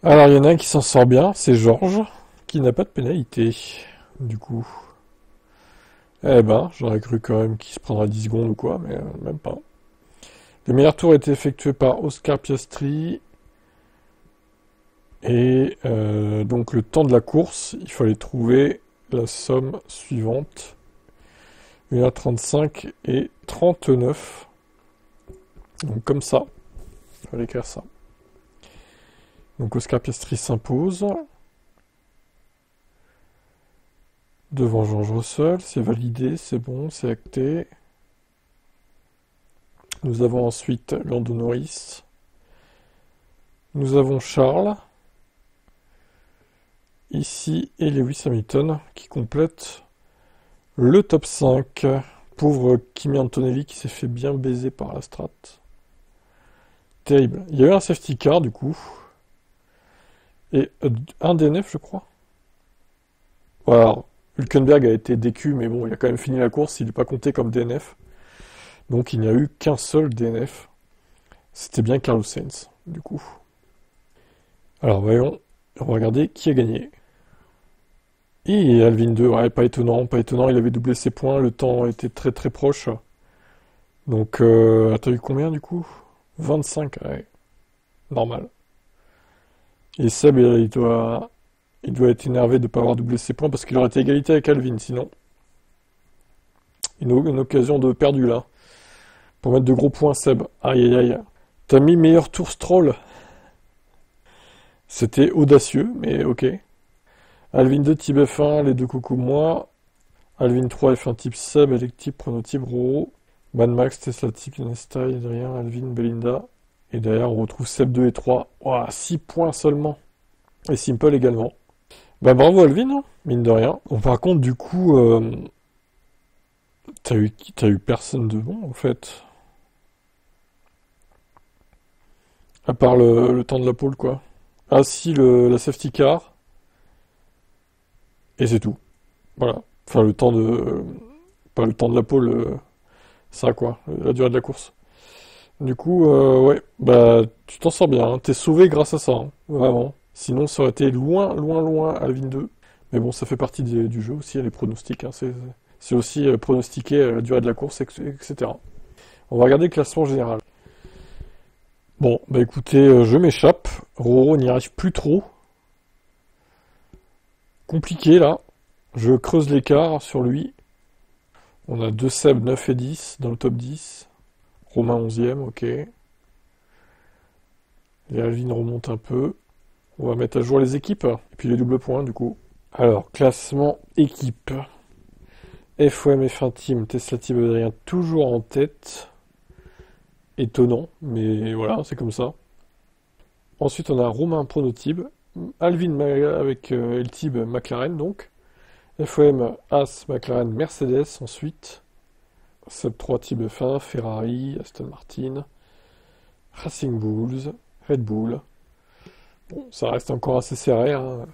Alors, il y en a un qui s'en sort bien, c'est Georges, qui n'a pas de pénalité, du coup. Eh ben, j'aurais cru quand même qu'il se prendrait 10 secondes ou quoi, mais même pas. Le meilleur tour a été effectué par Oscar Piastri. Et donc le temps de la course, il fallait trouver la somme suivante. 1h35 et 39. Donc comme ça, il fallait écrire ça. Donc Oscar Piastri s'impose. Devant George Russell, c'est validé, c'est bon, c'est acté. Nous avons ensuite Lando Norris. Nous avons Charles. Ici, et Lewis Hamilton qui complète le top 5. Pauvre Kimi Antonelli qui s'est fait bien baiser par la strat. Terrible. Il y a eu un safety car du coup. Et un DNF je crois. Voilà. Hülkenberg a été DQ mais bon il a quand même fini la course, il n'est pas compté comme DNF. Donc il n'y a eu qu'un seul DNF. C'était bien Carlos Sainz du coup. Alors voyons, on va regarder qui a gagné. Et Alvin 2, ouais, pas étonnant, pas étonnant, il avait doublé ses points, le temps était très très proche. Donc, t'as eu combien du coup? 25, ouais, normal. Et Seb, il doit être énervé de ne pas avoir doublé ses points parce qu'il aurait été égalité avec Alvin, sinon. Une occasion de perdu là. Pour mettre de gros points, Seb. Aïe aïe aïe. T'as mis meilleur tour Stroll. C'était audacieux, mais ok. Alvin 2, type F1, les deux coucou moi. Alvin 3, F1 type Seb, Electype, Pronotype, Roro. Mad Max, Tesla type, Nesta, Adrien, Alvin, Belinda. Et derrière, on retrouve Seb 2 et 3. Ouah, 6 points seulement. Et Simple également. Bah bravo Alvin, hein, mine de rien. Bon, par contre, du coup, t'as eu personne de bon en fait. À part le temps de la pole, quoi. Ah si, la safety car. Et c'est tout. Voilà. Enfin, le temps de... Pas le temps de la pole, ça quoi, la durée de la course. Du coup, ouais, bah tu t'en sors bien, hein. T'es sauvé grâce à ça, hein, vraiment. Sinon, ça aurait été loin, loin, loin Alvin 2. Mais bon, ça fait partie du jeu aussi, les pronostics, hein. C'est aussi pronostiquer la durée de la course, etc. On va regarder le classement général. Bon, bah écoutez, je m'échappe. Roro n'y arrive plus trop. Compliqué là. Je creuse l'écart sur lui. On a deux Seb 9 et 10 dans le top 10. Romain 11e, ok. Et Alvin remonte un peu. On va mettre à jour les équipes. Et puis les doubles points du coup. Alors, classement équipe. FOM F1 Team, Tesla Team Adrien toujours en tête. Étonnant, mais voilà, c'est comme ça. Ensuite, on a Romain Pronotib, Alvin avec Eltib McLaren donc. FOM As McLaren Mercedes ensuite. Sub 3 Tib F1, Ferrari, Aston Martin, Racing Bulls, Red Bull. Bon, ça reste encore assez serré, hein.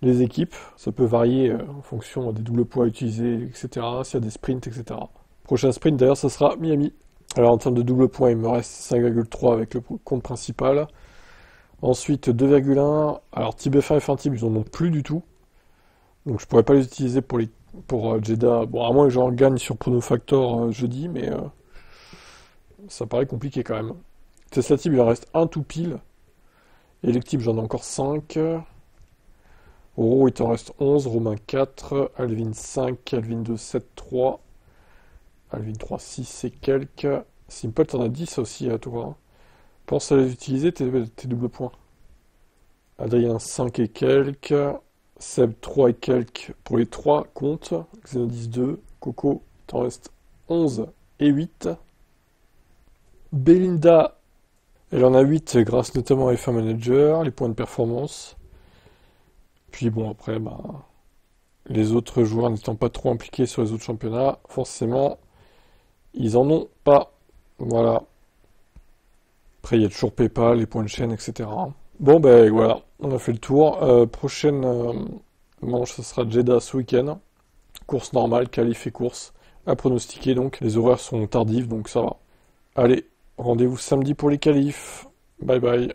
Les équipes, ça peut varier en fonction des doubles poids utilisés, etc. S'il y a des sprints, etc. Prochain sprint d'ailleurs, ça sera Miami. Alors en termes de double points, il me reste 5,3 avec le compte principal. Ensuite 2,1. Alors Tib F1 et F1 Tib, ils en ont plus du tout. Donc je pourrais pas les utiliser pour Jeddah. Bon, à moins que j'en gagne sur Prono Factor jeudi, mais ça paraît compliqué quand même. Tesla Tib, il en reste un tout pile. Electib, j'en ai encore 5. Oro, il t'en reste 11. Romain 4. Alvin 5. Alvin 2, 7, 3. Alvin 3, 6 et quelques. Simple, t'en as 10 aussi à toi, hein. Pense à les utiliser, tes doubles points. Adrien 5 et quelques. Seb 3 et quelques pour les 3 comptes. Xenodis 2. Coco, il t'en reste 11 et 8. Belinda, elle en a 8 grâce notamment à F1 Manager, les points de performance. Puis bon, après, bah, les autres joueurs n'étant pas trop impliqués sur les autres championnats, forcément, ils en ont pas. Voilà. Après, il y a toujours PayPal, les points de chaîne, etc. Bon, ben voilà, on a fait le tour. Prochaine manche, ce sera Jeddah ce week-end. Course normale, qualif et course. À pronostiquer donc. Les horaires sont tardifs, donc ça va. Allez, rendez-vous samedi pour les qualifs. Bye bye.